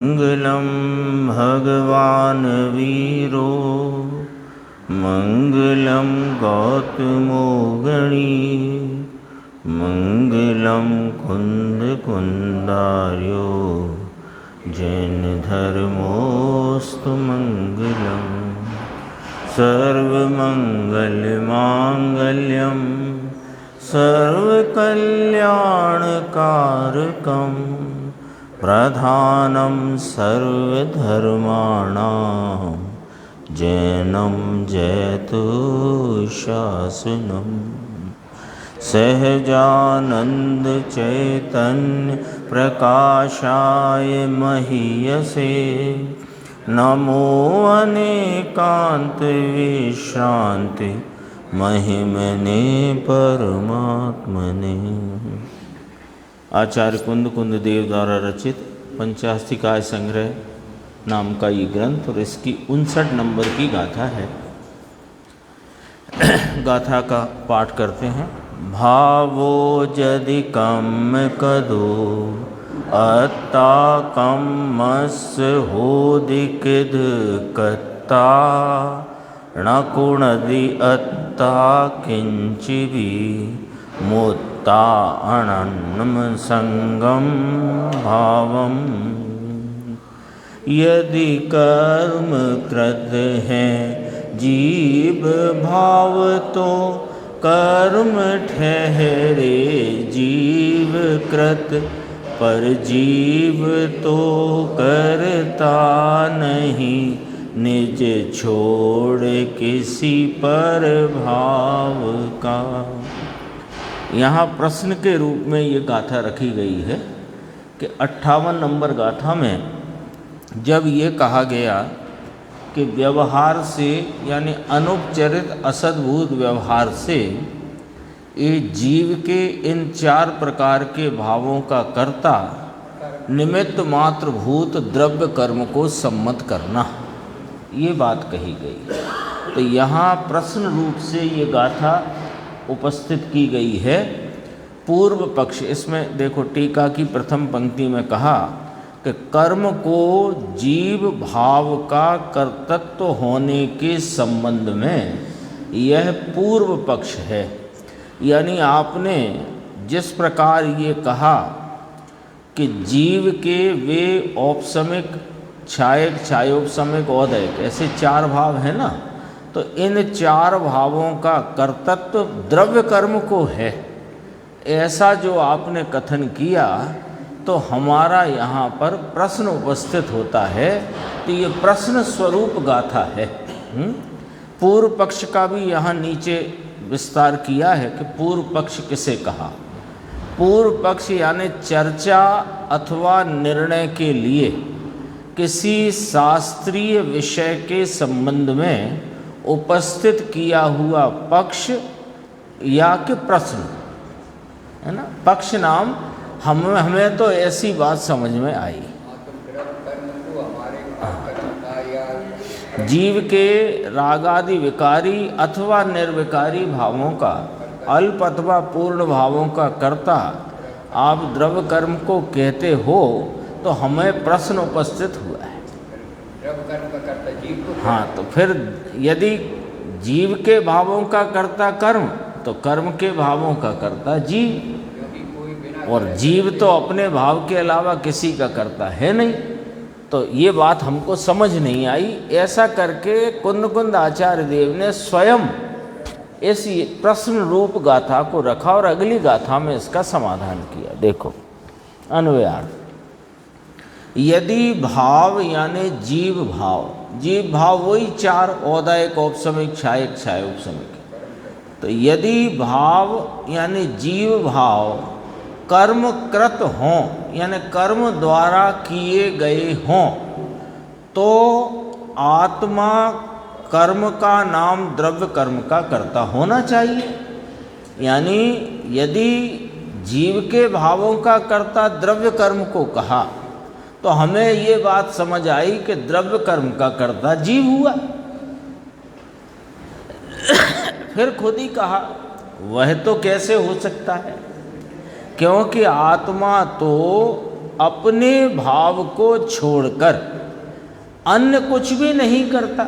मंगलम भगवान वीरो मंगलम गौतमो गणी मंगलम कुंद कुंदार्यो जैन धर्मोस्तु मंगलम सर्वमंगल मांगल्यम सर्वकल्याणकारकम प्रधानं सर्वधर्माणां जैनं जयतु शासनं सहजानंद चैतन्य प्रकाशाय महीयसे नमो अनेकांत विश्रांति महिमने परमात्मने। आचार्य कुंद कुंद देव द्वारा रचित पंचास्तिकाय संग्रह नाम का ये ग्रंथ और इसकी 59 नंबर की गाथा है। गाथा का पाठ करते हैं। भावो जदि कम कदो अत्ता कम्मस होदिकिद कत्ता न कुणदि अत्ता किंचिवी मुत्ता अनन्नम संगम भावम। यदि कर्म कृत है जीव भाव तो कर्म ठहरे जीव कृत, पर जीव तो करता नहीं निज छोड़ किसी पर भाव का। यहाँ प्रश्न के रूप में ये गाथा रखी गई है कि 58 नंबर गाथा में जब ये कहा गया कि व्यवहार से यानी अनुपचरित असद्भूत व्यवहार से ये जीव के इन 4 प्रकार के भावों का कर्ता निमित्त मात्र भूत द्रव्य कर्म को सम्मत करना, ये बात कही गई। तो यहाँ प्रश्न रूप से ये गाथा उपस्थित की गई है। पूर्व पक्ष, इसमें देखो टीका की प्रथम पंक्ति में कहा कि कर्म को जीव भाव का कर्तृत्व होने के संबंध में यह पूर्व पक्ष है। यानी आपने जिस प्रकार ये कहा कि जीव के वे औपसमिक छायक छायोपसमिक औदयिक ऐसे 4 भाव हैं ना, तो इन 4 भावों का कर्तृत्व द्रव्य कर्म को है, ऐसा जो आपने कथन किया तो हमारा यहाँ पर प्रश्न उपस्थित होता है। तो ये प्रश्न स्वरूप गाथा है। पूर्व पक्ष का भी यहाँ नीचे विस्तार किया है कि पूर्व पक्ष किसे कहा। पूर्व पक्ष यानी चर्चा अथवा निर्णय के लिए किसी शास्त्रीय विषय के संबंध में उपस्थित किया हुआ पक्ष या कि प्रश्न है ना। पक्ष नाम हमें तो ऐसी बात समझ में आई। जीव के रागादि विकारी अथवा निर्विकारी भावों का अल्प अथवा पूर्ण भावों का कर्ता आप द्रव्य कर्म को कहते हो, तो हमें प्रश्न उपस्थित हुआ है। हाँ, तो फिर यदि जीव के भावों का कर्ता कर्म, तो कर्म के भावों का कर्ता जीव, और जीव तो अपने भाव के अलावा किसी का कर्ता है नहीं। तो ये बात हमको समझ नहीं आई। ऐसा करके कुंद आचार्य देव ने स्वयं इस प्रश्न रूप गाथा को रखा और अगली गाथा में इसका समाधान किया। देखो अन्वयार्थ। यदि भाव यानी जीव भाव वही 4 औदायिक औपसमिक छायक छायोपसमिक। तो यदि भाव यानी जीव भाव कर्म कृत हों यानी कर्म द्वारा किए गए हों, तो आत्मा कर्म का नाम द्रव्य कर्म का कर्ता होना चाहिए। यानी यदि जीव के भावों का कर्ता द्रव्य कर्म को कहा, तो हमें ये बात समझ आई कि द्रव्य कर्म का कर्ता जीव हुआ। फिर खुद ही कहा वह तो कैसे हो सकता है, क्योंकि आत्मा तो अपने भाव को छोड़कर अन्य कुछ भी नहीं करता।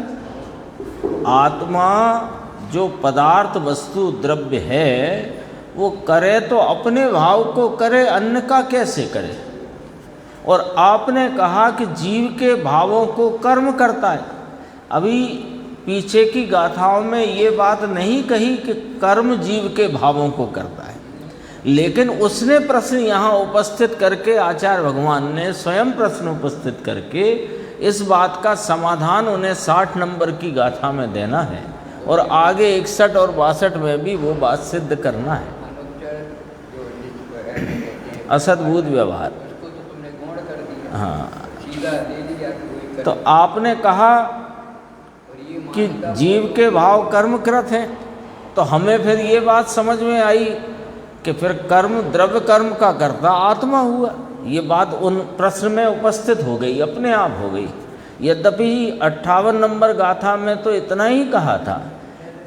आत्मा जो पदार्थ वस्तु द्रव्य है वो करे तो अपने भाव को करे, अन्य का कैसे करे। और आपने कहा कि जीव के भावों को कर्म करता है। अभी पीछे की गाथाओं में ये बात नहीं कही कि कर्म जीव के भावों को करता है, लेकिन उसने प्रश्न यहाँ उपस्थित करके, आचार्य भगवान ने स्वयं प्रश्न उपस्थित करके इस बात का समाधान उन्हें 60 नंबर की गाथा में देना है और आगे 61 और 62 में भी वो बात सिद्ध करना है। असद्भूत व्यवहार, हाँ। तो आपने कहा कि जीव के भाव कर्मकृत हैं, तो हमें फिर ये बात समझ में आई कि फिर कर्म द्रव्य कर्म का कर्ता आत्मा हुआ। ये बात उन प्रश्न में उपस्थित हो गई, अपने आप हो गई। यद्यपि 58 नंबर गाथा में तो इतना ही कहा था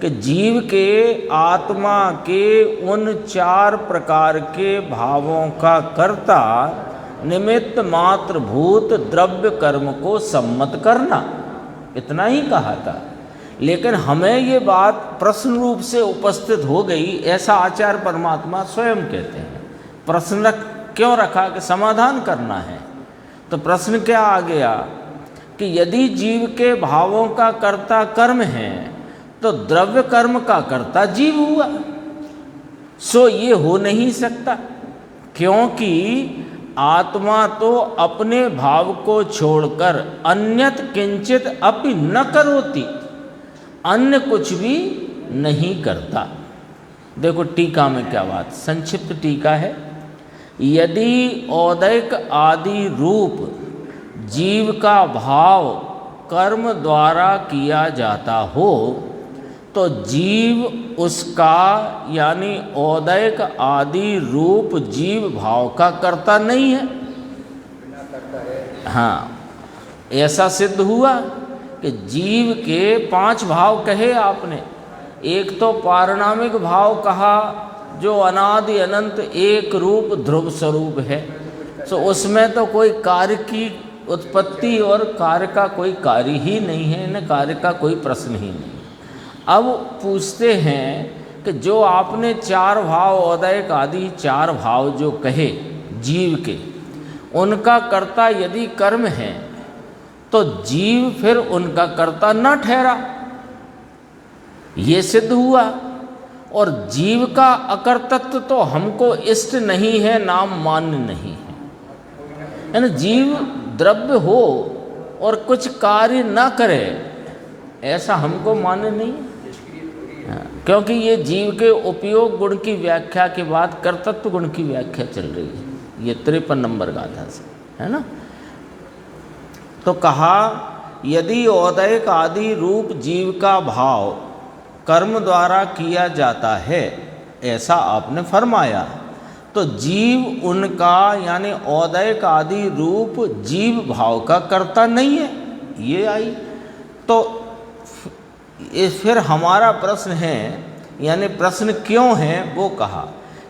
कि जीव के आत्मा के उन 4 प्रकार के भावों का कर्ता निमित्त मात्र भूत द्रव्य कर्म को सम्मत करना, इतना ही कहा था। लेकिन हमें ये बात प्रश्न रूप से उपस्थित हो गई, ऐसा आचार्य परमात्मा स्वयं कहते हैं। प्रश्न क्यों रखा कि समाधान करना है। तो प्रश्न क्या आ गया कि यदि जीव के भावों का कर्ता कर्म है तो द्रव्य कर्म का कर्ता जीव हुआ। सो ये हो नहीं सकता, क्योंकि आत्मा तो अपने भाव को छोड़कर अन्यत किंचित अपि न करोति, अन्य कुछ भी नहीं करता। देखो टीका में क्या बात, संक्षिप्त टीका है। यदि औदैक आदि रूप जीव का भाव कर्म द्वारा किया जाता हो तो जीव उसका यानी औदैक आदि रूप जीव भाव का कर्ता नहीं है। हाँ, ऐसा सिद्ध हुआ कि जीव के 5 भाव कहे आपने। एक तो पारिणामिक भाव कहा जो अनादि अनंत एक रूप ध्रुव स्वरूप है, तो उसमें तो कोई कार्य की उत्पत्ति और कार्य का कोई कार्य ही नहीं है, न कार्य का कोई प्रश्न ही नहीं। अब पूछते हैं कि जो आपने 4 भाव औदैक आदि 4 भाव जो कहे जीव के, उनका कर्ता यदि कर्म है तो जीव फिर उनका कर्ता न ठहरा, ये सिद्ध हुआ। और जीव का अकर्तत्व तो हमको इष्ट नहीं है, नाम मान्य नहीं है। यानी जीव द्रव्य हो और कुछ कार्य न करे, ऐसा हमको मान्य नहीं है। क्योंकि ये जीव के उपयोग गुण की व्याख्या के बाद कर्तत्व गुण की व्याख्या चल रही है, ये 53 नंबर गाथा से है ना। तो कहा यदि औदैक आदि रूप जीव का भाव कर्म द्वारा किया जाता है, ऐसा आपने फरमाया, तो जीव उनका यानी औदैक आदि रूप जीव भाव का कर्ता नहीं है, ये आई। तो फिर हमारा प्रश्न है, यानी प्रश्न क्यों है वो कहा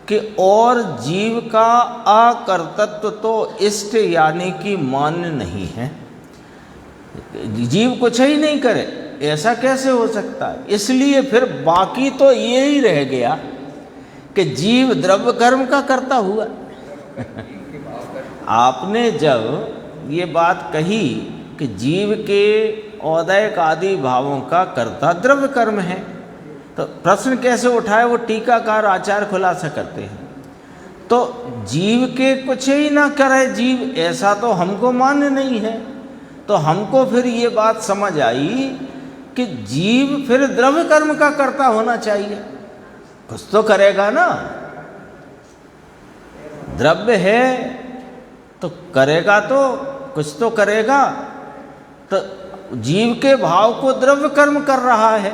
कि और जीव का अकर्तत्व तो इष्ट यानी कि मान्य नहीं है। जीव कुछ ही नहीं करे, ऐसा कैसे हो सकता है। इसलिए फिर बाकी तो ये ही रह गया कि जीव द्रव्य कर्म का कर्ता हुआ। आपने जब ये बात कही कि जीव के औदैक आदि भावों का कर्ता द्रव्य कर्म है, तो प्रश्न कैसे उठाए वो टीकाकार आचार्य खुलासा करते हैं। तो जीव के कुछ ही ना करे जीव, ऐसा तो हमको मान्य नहीं है। तो हमको फिर ये बात समझ आई कि जीव फिर द्रव्य कर्म का कर्ता होना चाहिए, कुछ तो करेगा ना। द्रव्य है तो करेगा, तो कुछ तो करेगा। तो जीव के भाव को द्रव्य कर्म कर रहा है,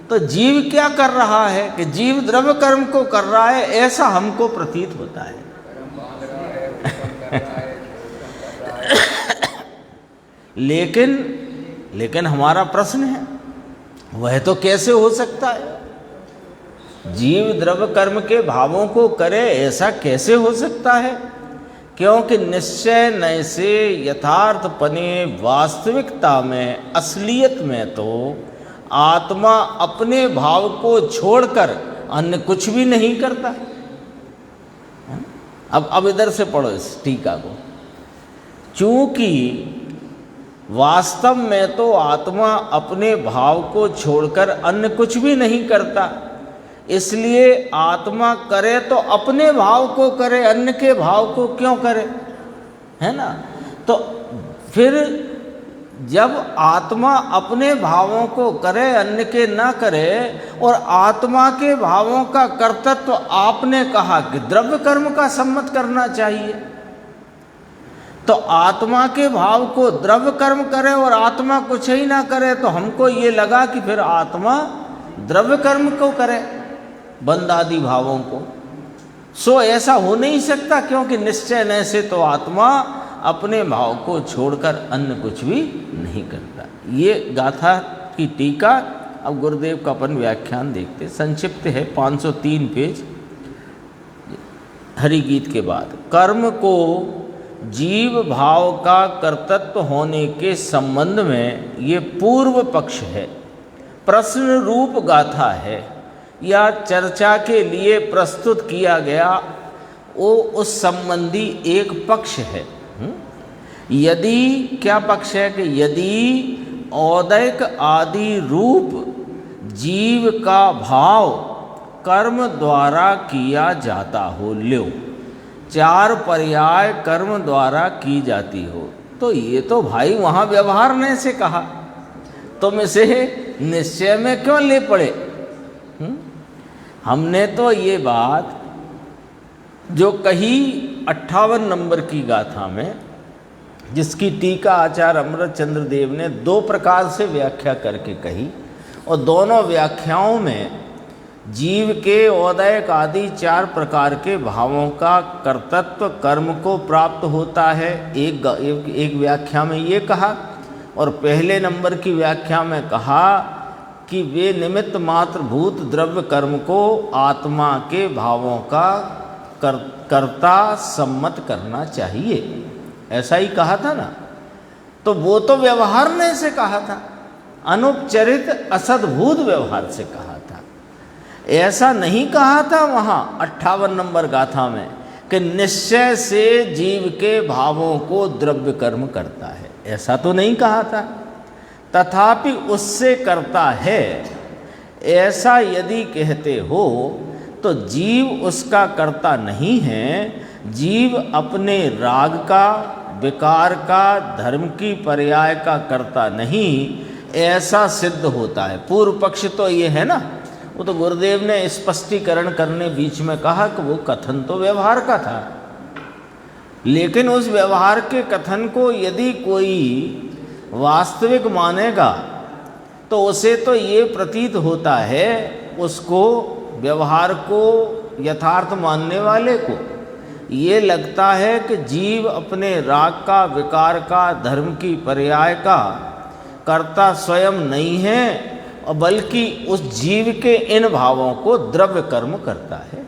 तो जीव क्या कर रहा है कि जीव द्रव्य कर्म को कर रहा है, ऐसा हमको प्रतीत होता है। लेकिन हमारा प्रश्न है वह तो कैसे हो सकता है, जीव द्रव्य कर्म के भावों को करे, ऐसा कैसे हो सकता है क्योंकि निश्चय नय से यथार्थ पने वास्तविकता में, असलियत में तो आत्मा अपने भाव को छोड़कर अन्य कुछ भी नहीं करता। अब इधर से पढ़ो इस टीका को। चूंकि वास्तव में तो आत्मा अपने भाव को छोड़कर अन्य कुछ भी नहीं करता, इसलिए आत्मा करे तो अपने भाव को करे, अन्य के भाव को क्यों करे, है ना। तो फिर जब आत्मा अपने भावों को करे, अन्य के ना करे, और आत्मा के भावों का कर्तृत्व तो आपने कहा कि द्रव्य कर्म का सम्मत करना चाहिए, तो आत्मा के भाव को द्रव्य कर्म करे और आत्मा कुछ ही ना करे, तो हमको ये लगा कि फिर आत्मा द्रव्य कर्म को करे, बंध आदि भावों को। सो ऐसा हो नहीं सकता, क्योंकि निश्चय न से तो आत्मा अपने भाव को छोड़कर अन्य कुछ भी नहीं करता। ये गाथा की टीका। अब गुरुदेव का अपन व्याख्यान देखते, संक्षिप्त है, 503 पेज, हरिगीत के बाद। कर्म को जीव भाव का कर्तृत्व होने के संबंध में ये पूर्व पक्ष है, प्रश्न रूप गाथा है, या चर्चा के लिए प्रस्तुत किया गया वो उस संबंधी एक पक्ष है। यदि क्या पक्ष है कि यदि औदैक आदि रूप जीव का भाव कर्म द्वारा किया जाता हो, ल्यो 4 पर्याय कर्म द्वारा की जाती हो, तो ये तो भाई वहाँ व्यवहार ने से कहा, तुम इसे निश्चय में क्यों ले पड़े। हमने तो ये बात जो कही 58 नंबर की गाथा में, जिसकी टीका आचार्य अमृतचंद्र देव ने 2 प्रकार से व्याख्या करके कही, और दोनों व्याख्याओं में जीव के औदैक आदि 4 प्रकार के भावों का कर्तृत्व कर्म को प्राप्त होता है। एक व्याख्या में ये कहा, और पहले नंबर की व्याख्या में कहा कि वे निमित्त मात्र भूत द्रव्य कर्म को आत्मा के भावों का कर्ता सम्मत करना चाहिए, ऐसा ही कहा था ना। तो वो तो व्यवहार ने से कहा था, अनुपचरित असद्भूत व्यवहार से कहा था। ऐसा नहीं कहा था वहाँ 58 नंबर गाथा में कि निश्चय से जीव के भावों को द्रव्य कर्म करता है, ऐसा तो नहीं कहा था। तथापि उससे करता है, ऐसा यदि कहते हो तो जीव उसका कर्ता नहीं है। जीव अपने राग का, विकार का, धर्म की पर्याय का कर्ता नहीं, ऐसा सिद्ध होता है। पूर्व पक्ष तो ये है ना, वो तो गुरुदेव ने स्पष्टीकरण करने बीच में कहा कि वो कथन तो व्यवहार का था, लेकिन उस व्यवहार के कथन को यदि कोई वास्तविक मानेगा तो उसे तो ये प्रतीत होता है, उसको व्यवहार को यथार्थ मानने वाले को ये लगता है कि जीव अपने राग का, विकार का, धर्म की पर्याय का कर्ता स्वयं नहीं है, और बल्कि उस जीव के इन भावों को द्रव्य कर्म करता है।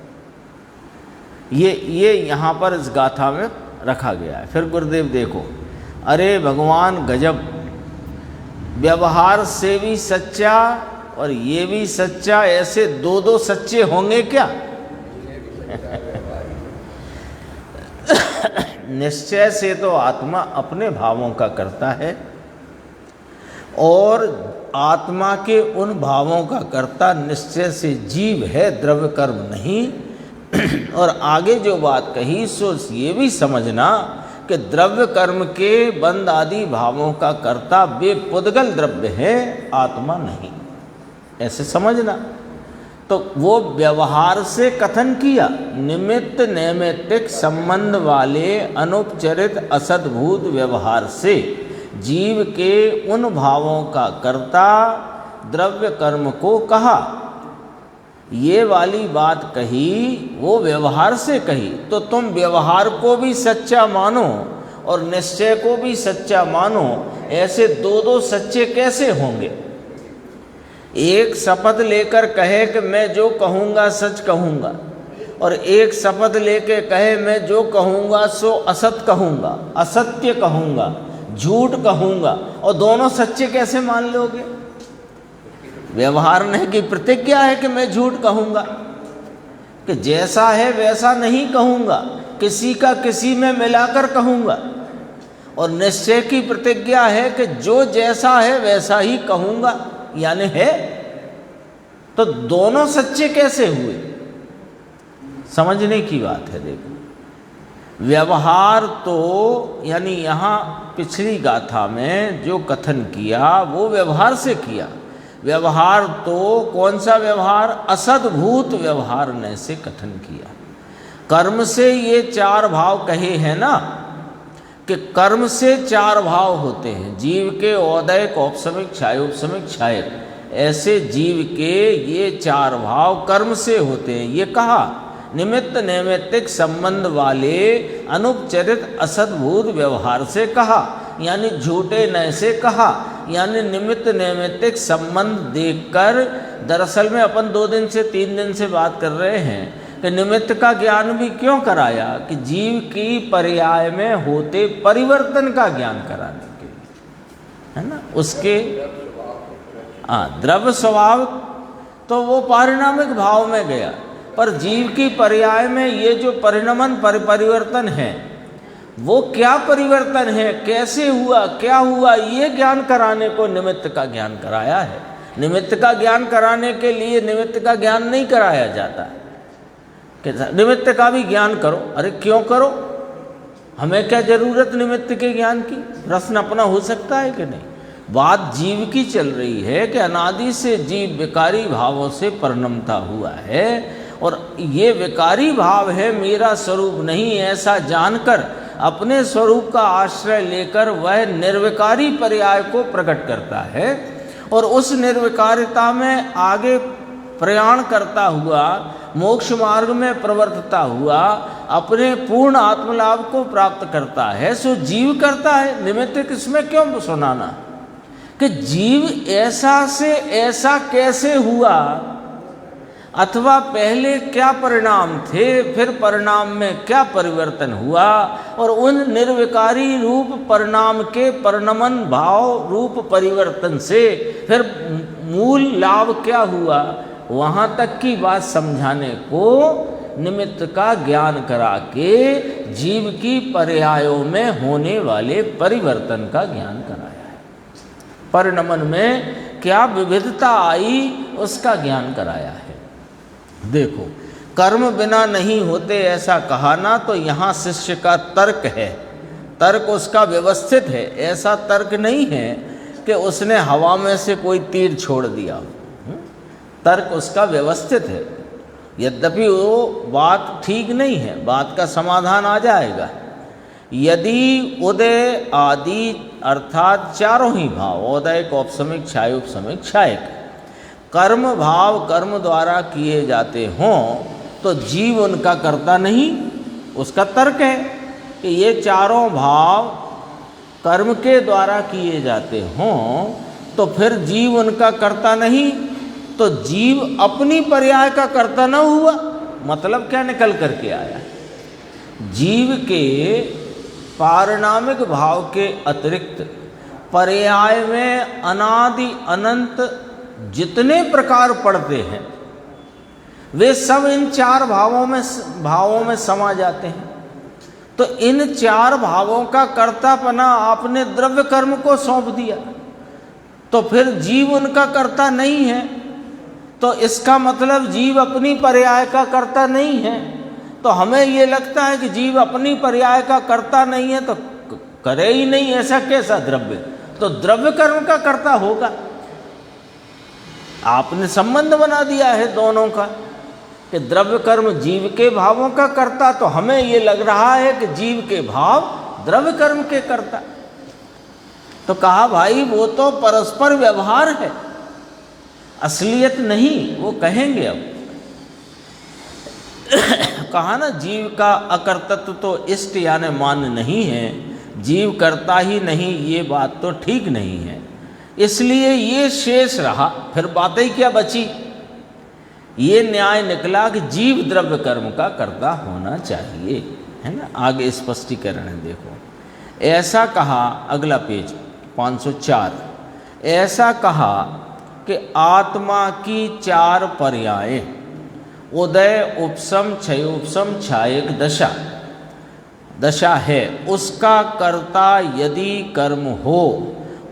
ये यहाँ पर इस गाथा में रखा गया है। फिर गुरुदेव देखो, अरे भगवान गजब, व्यवहार से भी सच्चा और ये भी सच्चा, ऐसे 2 सच्चे होंगे क्या। निश्चय से तो आत्मा अपने भावों का करता है, और आत्मा के उन भावों का कर्ता निश्चय से जीव है, द्रव्य कर्म नहीं। और आगे जो बात कही सो ये भी समझना कि द्रव्य कर्म के बंध आदि भावों का कर्ता वे पुद्गल द्रव्य है, आत्मा नहीं, ऐसे समझना। तो वो व्यवहार से कथन किया, निमित्त नैमित्तिक संबंध वाले अनुपचरित असद्भूत व्यवहार से जीव के उन भावों का कर्ता द्रव्य कर्म को कहा। ये वाली बात कही, वो व्यवहार से कही, तो तुम व्यवहार को भी सच्चा मानो और निश्चय को भी सच्चा मानो, ऐसे 2 सच्चे कैसे होंगे। एक शपथ लेकर कहे कि मैं जो कहूँगा सच कहूँगा, और एक शपथ लेके कहे मैं जो कहूँगा सो असत कहूँगा, असत्य कहूँगा, झूठ कहूँगा, और दोनों सच्चे कैसे मान लोगे? व्यवहार नहीं की प्रतिज्ञा है कि मैं झूठ कहूँगा, कि जैसा है वैसा नहीं कहूँगा, किसी का किसी में मिलाकर कहूँगा, और निश्चय की प्रतिज्ञा है कि जो जैसा है वैसा ही कहूँगा, यानी है। तो दोनों सच्चे कैसे हुए? समझने की बात है। देखो, व्यवहार तो यानी यहाँ पिछली गाथा में जो कथन किया वो व्यवहार से किया। व्यवहार तो कौन सा व्यवहार? असद्भूत व्यवहार ने से कथन किया। कर्म से ये चार भाव कहे हैं ना, कि कर्म से चार भाव होते हैं, जीव के औदयिक, औपसमिक, क्षायोपसमिक, क्षायक, ऐसे जीव के ये चार भाव कर्म से होते हैं। ये कहा निमित्त नैमित्तिक संबंध वाले अनुपचरित असद्भूत व्यवहार से कहा, यानी झूठे नय से कहा, यानी निमित्त नैमित्तिक संबंध देखकर। दरअसल में अपन 2 दिन से 3 दिन से बात कर रहे हैं कि निमित्त का ज्ञान भी क्यों कराया, कि जीव की पर्याय में होते परिवर्तन का ज्ञान कराने के लिए, है ना। उसके द्रव्य स्वभाव तो वो पारिणामिक भाव में गया, पर जीव की पर्याय में ये जो परिणमन परिवर्तन है, वो क्या परिवर्तन है, कैसे हुआ, क्या हुआ, ये ज्ञान कराने को निमित्त का ज्ञान कराया है। निमित्त का ज्ञान कराने के लिए निमित्त का ज्ञान नहीं कराया जाता है कि निमित्त का भी ज्ञान करो। अरे क्यों करो? हमें क्या जरूरत निमित्त के ज्ञान की? प्रश्न अपना हो सकता है कि नहीं? बात जीव की चल रही है कि अनादि से जीव विकारी भावों से परिणमता हुआ है, और ये विकारी भाव है, मेरा स्वरूप नहीं, ऐसा जानकर अपने स्वरूप का आश्रय लेकर वह निर्विकारी पर्याय को प्रकट करता है, और उस निर्विकारिता में आगे प्रयाण करता हुआ, मोक्ष मार्ग में प्रवर्तता हुआ अपने पूर्ण आत्मलाभ को प्राप्त करता है। सो जीव करता है, निमित्त किसमें क्यों सुनाना कि जीव ऐसा से ऐसा कैसे हुआ, अथवा पहले क्या परिणाम थे, फिर परिणाम में क्या परिवर्तन हुआ, और उन निर्विकारी रूप परिणाम के परिणमन भाव रूप परिवर्तन से फिर मूल लाभ क्या हुआ, वहाँ तक की बात समझाने को निमित्त का ज्ञान करा के जीव की पर्यायों में होने वाले परिवर्तन का ज्ञान कराया है। परिणमन में क्या विविधता आई उसका ज्ञान कराया है। देखो, कर्म बिना नहीं होते ऐसा कहा ना, तो यहाँ शिष्य का तर्क है, तर्क उसका व्यवस्थित है। ऐसा तर्क नहीं है कि उसने हवा में से कोई तीर छोड़ दिया, तर्क उसका व्यवस्थित है। यद्यपि वो बात ठीक नहीं है, बात का समाधान आ जाएगा। यदि उदय आदि अर्थात चारों ही भाव, औदयिक, औपसमिक, क्षायोपसमिक, क्षायक, कर्म भाव कर्म द्वारा किए जाते हों तो जीव उनका कर्ता नहीं। उसका तर्क है कि ये चारों भाव कर्म के द्वारा किए जाते हों तो फिर जीव उनका कर्ता नहीं, तो जीव अपनी पर्याय का कर्ता न हुआ। मतलब क्या निकल करके आया? जीव के पारिणामिक भाव के अतिरिक्त पर्याय में अनादि अनंत जितने प्रकार पड़ते हैं वे सब इन चार भावों में समा जाते हैं। तो इन चार भावों का कर्तापना आपने द्रव्य कर्म को सौंप दिया, तो फिर जीव उनका कर्ता नहीं है, तो इसका मतलब जीव अपनी पर्याय का कर्ता नहीं है। तो हमें ये लगता है कि जीव अपनी पर्याय का कर्ता नहीं है तो करे ही नहीं, ऐसा कैसा द्रव्य? तो द्रव्य कर्म का कर्ता होगा। आपने संबंध बना दिया है दोनों का कि द्रव्य कर्म जीव के भावों का कर्ता, तो हमें ये लग रहा है कि जीव के भाव द्रव्य कर्म के कर्ता। तो कहा भाई वो तो परस्पर व्यवहार है, असलियत नहीं। वो कहेंगे अब कहा ना, जीव का अकर्तत्व तो इष्ट यानी मान्य नहीं है, जीव करता ही नहीं, ये बात तो ठीक नहीं है। इसलिए ये शेष रहा। फिर बातें क्या बची ये न्याय निकला कि जीव द्रव्य कर्म का कर्ता होना चाहिए, है ना। आगे स्पष्टीकरण है, देखो। ऐसा कहा, अगला पेज 504, ऐसा कहा कि आत्मा की 4 पर्याय, उदय, उपशम, क्षयोपशम, छायक दशा है। उसका कर्ता यदि कर्म हो,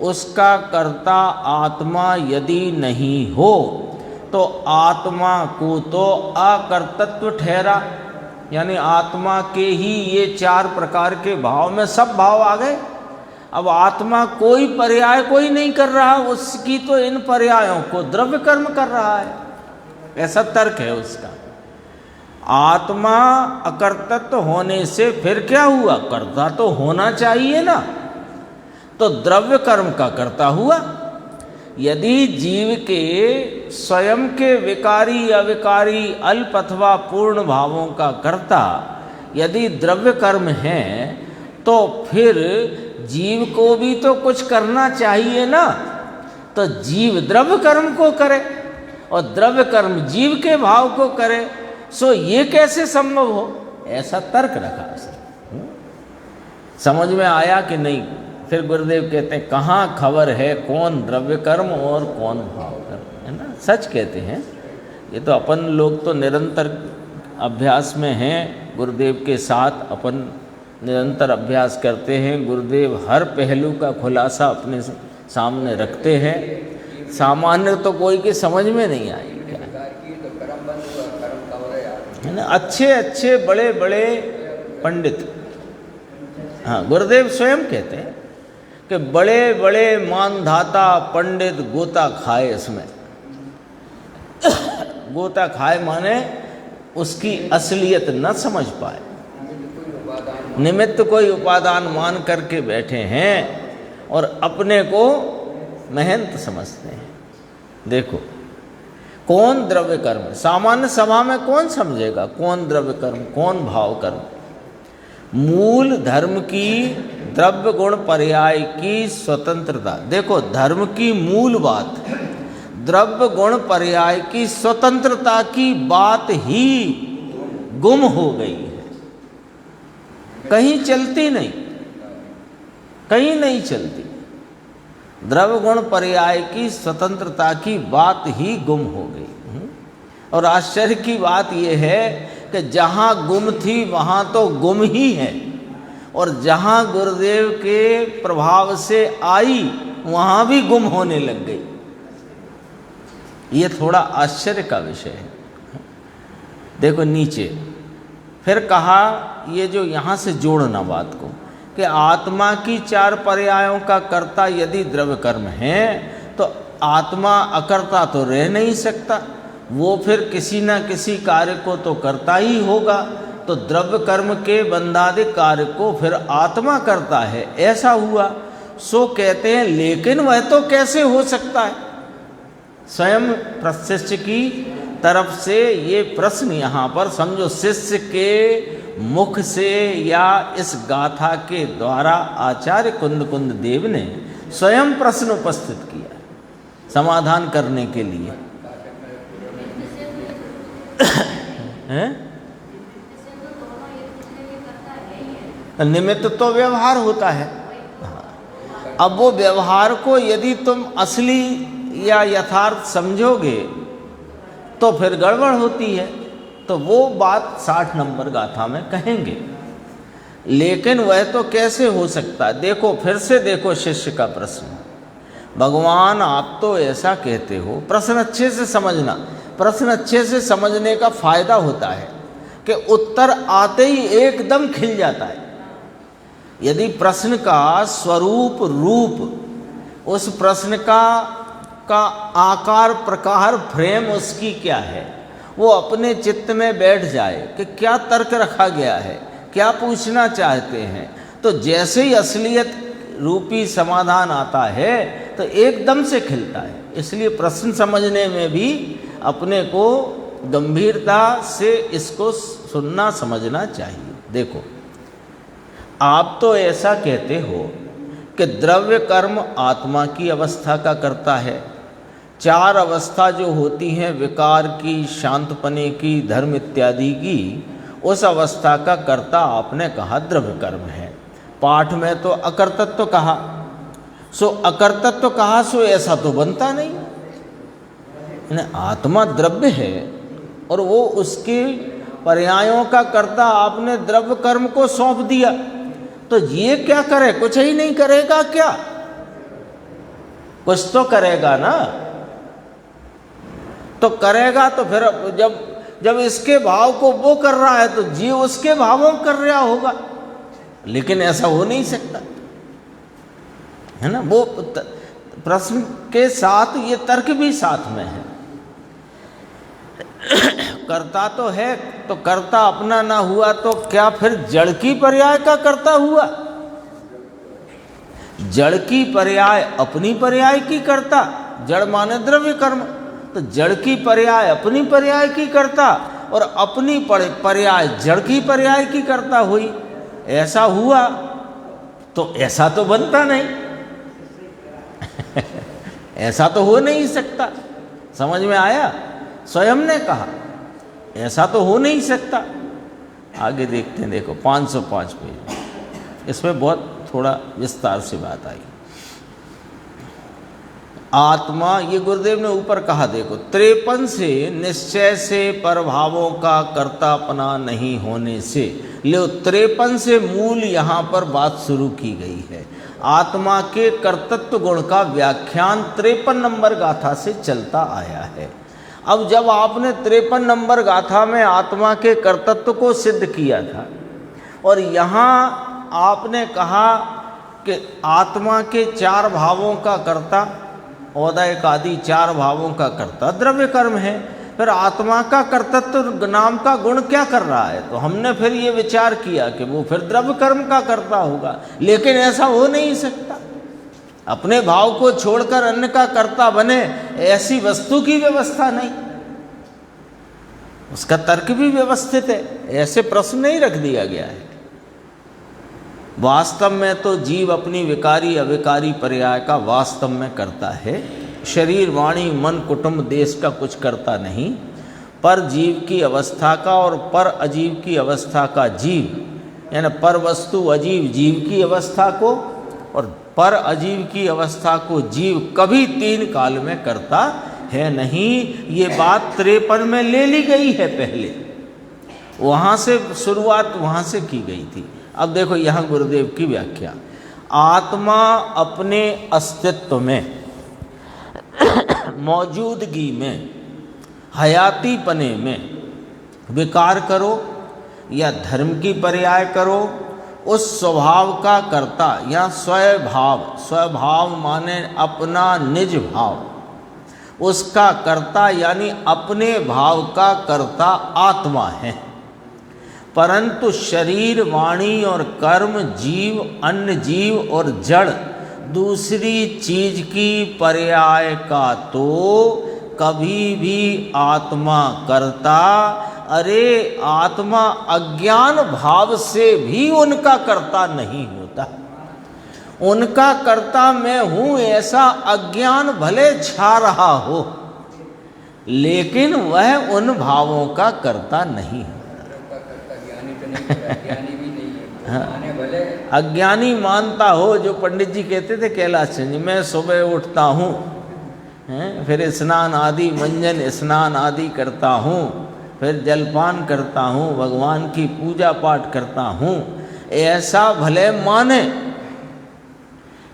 उसका कर्ता आत्मा यदि नहीं हो, तो आत्मा को तो अकर्तृत्व ठहरा, यानी आत्मा के ही ये 4 प्रकार के भाव में सब भाव आ गए। अब आत्मा कोई पर्याय कोई नहीं कर रहा, उसकी तो इन पर्यायों को द्रव्य कर्म कर रहा है, ऐसा तर्क है उसका। आत्मा अकर्तृत्व होने से फिर क्या हुआ, कर्ता तो होना चाहिए ना, तो द्रव्य कर्म का कर्ता हुआ। यदि जीव के स्वयं के विकारी अविकारी अल्प अथवा पूर्ण भावों का कर्ता यदि द्रव्य कर्म है, तो फिर जीव को भी तो कुछ करना चाहिए ना, तो जीव द्रव्य कर्म को करे और द्रव्य कर्म जीव के भाव को करे। सो ये कैसे संभव हो, ऐसा तर्क रखा उसने। समझ में आया कि नहीं? फिर गुरुदेव कहते हैं, कहाँ खबर है कौन द्रव्य कर्म और कौन भाव कर्म, है ना। सच कहते हैं, ये तो अपन लोग तो निरंतर अभ्यास में हैं, गुरुदेव के साथ अपन निरंतर अभ्यास करते हैं। गुरुदेव हर पहलू का खुलासा अपने सामने रखते हैं, सामान्य तो कोई की समझ में नहीं आई, है ना। अच्छे अच्छे बड़े बड़े पंडित, हाँ, गुरुदेव स्वयं कहते हैं कि बड़े बड़े मानधाता पंडित गोता खाए इसमें। गोता खाए माने उसकी असलियत न समझ पाए, निमित्त कोई उपादान मान करके बैठे हैं और अपने को महंत समझते हैं। देखो, कौन द्रव्य कर्म, सामान्य सभा में कौन समझेगा कौन द्रव्य कर्म कौन भाव कर्म। मूल धर्म की द्रव्य गुण पर्याय की स्वतंत्रता, देखो धर्म की मूल बात द्रव्य गुण पर्याय की स्वतंत्रता की बात ही गुम हो गई है, कहीं चलती नहीं, कहीं नहीं चलती। द्रव्य गुण पर्याय की स्वतंत्रता की बात ही गुम हो गई। और आश्चर्य की बात यह है कि जहाँ गुम थी वहाँ तो गुम ही है, और जहाँ गुरुदेव के प्रभाव से आई वहाँ भी गुम होने लग गई। ये थोड़ा आश्चर्य का विषय है। देखो नीचे फिर कहा, ये जो यहाँ से जोड़ना बात को, कि आत्मा की 4 पर्यायों का कर्ता यदि द्रव्य कर्म है, तो आत्मा अकर्ता तो रह नहीं सकता, वो फिर किसी न किसी कार्य को तो करता ही होगा। तो द्रव्य कर्म के बंधादिक कार्य को फिर आत्मा करता है, ऐसा हुआ। सो कहते हैं, लेकिन वह तो कैसे हो सकता है। स्वयं प्रशिष्य की तरफ से ये प्रश्न यहाँ पर समझो, शिष्य के मुख से या इस गाथा के द्वारा आचार्य कुंद देव ने स्वयं प्रश्न उपस्थित किया समाधान करने के लिए। हैं? निमित्त तो व्यवहार होता है। अब वो व्यवहार को यदि तुम असली या यथार्थ समझोगे तो फिर गड़बड़ होती है, तो वो बात 60 नंबर गाथा में कहेंगे। लेकिन वह तो कैसे हो सकता है। देखो फिर से देखो शिष्य का प्रश्न, भगवान आप तो ऐसा कहते हो। प्रश्न अच्छे से समझना, प्रश्न अच्छे से समझने का फायदा होता है कि उत्तर आते ही एकदम खिल जाता है। यदि प्रश्न का स्वरूप रूप, उस प्रश्न का आकार प्रकार फ्रेम उसकी क्या है, वो अपने चित्त में बैठ जाए कि क्या तर्क रखा गया है, क्या पूछना चाहते हैं, तो जैसे ही असलियत रूपी समाधान आता है तो एकदम से खिलता है। इसलिए प्रश्न समझने में भी अपने को गंभीरता से इसको सुनना समझना चाहिए। देखो आप तो ऐसा कहते हो कि द्रव्य कर्म आत्मा की अवस्था का करता है, चार अवस्था जो होती हैं विकार की, शांतपने की, धर्म इत्यादि की, उस अवस्था का कर्ता आपने कहा द्रव्य कर्म है। पाठ में तो अकर्तत्व कहा, सो अकर्तत्व कहा, सो ऐसा तो बनता नहीं। आत्मा द्रव्य है और वो उसके पर्यायों का कर्ता आपने द्रव्य कर्म को सौंप दिया, तो ये क्या करे? कुछ ही नहीं करेगा क्या? कुछ तो करेगा ना। तो करेगा तो फिर जब इसके भाव को वो कर रहा है तो जीव उसके भावों कर रहा होगा, लेकिन ऐसा हो नहीं सकता, है ना। वो प्रश्न के साथ ये तर्क भी साथ में है। कर्ता तो है, तो कर्ता अपना ना हुआ तो क्या फिर जड़ की पर्याय का कर्ता हुआ? जड़ की पर्याय अपनी पर्याय की कर्ता, जड़ माने द्रव्य कर्म, तो जड़ की पर्याय अपनी पर्याय की कर्ता और अपनी पर्याय जड़ की पर्याय की कर्ता हुई। ऐसा हुआ तो ऐसा तो बनता नहीं। ऐसा तो हो नहीं सकता। समझ में आया? स्वयं ने कहा ऐसा तो हो नहीं सकता। आगे देखते हैं, देखो 505 पेज, इसमें बहुत थोड़ा विस्तार से बात आई। आत्मा, ये गुरुदेव ने ऊपर कहा, देखो 53 से निश्चय से परभावों का कर्तापना नहीं होने से, लो 53 से मूल यहाँ पर बात शुरू की गई है। आत्मा के कर्तृत्व गुण का व्याख्यान 53 नंबर गाथा से चलता आया है। अब जब आपने 53 नंबर गाथा में आत्मा के कर्तृत्व को सिद्ध किया था और यहाँ आपने कहा कि आत्मा के चार भावों का कर्ता, औदयिक आदि चार भावों का कर्ता द्रव्य कर्म है, फिर आत्मा का कर्तृत्व नाम का गुण क्या कर रहा है? तो हमने फिर ये विचार किया कि वो फिर द्रव्य कर्म का कर्ता होगा, लेकिन ऐसा हो नहीं सकता। अपने भाव को छोड़कर अन्य का कर्ता बने, ऐसी वस्तु की व्यवस्था नहीं। उसका तर्क भी व्यवस्थित है, ऐसे प्रश्न नहीं रख दिया गया है। वास्तव में तो जीव अपनी विकारी अविकारी पर्याय का वास्तव में करता है। शरीर, वाणी, मन, कुटुंब, देश का कुछ करता नहीं। पर जीव की अवस्था का और पर अजीव की अवस्था का जीव, यानी पर वस्तु अजीव जीव की अवस्था को और पर अजीव की अवस्था को जीव कभी तीन काल में करता है नहीं। ये बात 53 में ले ली गई है, पहले वहाँ से शुरुआत वहाँ से की गई थी। अब देखो यहाँ गुरुदेव की व्याख्या। आत्मा अपने अस्तित्व में, मौजूदगी में, हयातीपने में, विकार करो या धर्म की पर्याय करो, उस स्वभाव का कर्ता या स्वभाव, स्वभाव माने अपना निज भाव, उसका कर्ता यानी अपने भाव का कर्ता आत्मा है। परंतु शरीर, वाणी और कर्म, जीव, अन्य जीव और जड़ दूसरी चीज की पर्याय का तो कभी भी आत्मा करता, अरे आत्मा अज्ञान भाव से भी उनका कर्ता नहीं होता। उनका कर्ता मैं हूँ ऐसा अज्ञान भले छा रहा हो, लेकिन वह उन भावों का कर्ता नहीं है। अज्ञानी मानता हो, जो पंडित जी कहते थे कैलाश जी, मैं सुबह उठता हूँ, फिर स्नान आदि, मंजन स्नान आदि करता हूँ, फिर जलपान करता हूँ, भगवान की पूजा पाठ करता हूँ, ऐसा भले माने,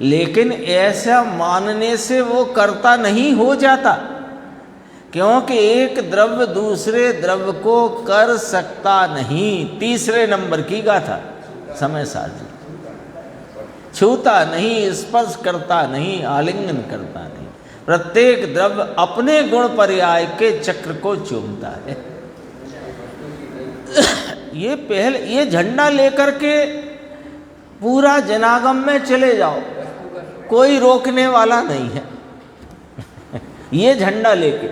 लेकिन ऐसा मानने से वो कर्ता नहीं हो जाता, क्योंकि एक द्रव्य दूसरे द्रव्य को कर सकता नहीं। तीसरे नंबर की गाथा, समय साजी, छूता नहीं, स्पर्श करता नहीं, आलिंगन करता नहीं। प्रत्येक द्रव्य अपने गुण पर्याय के चक्र को चूमता है। ये पहले ये झंडा लेकर के पूरा जनागम में चले जाओ, कोई रोकने वाला नहीं है। ये झंडा लेके,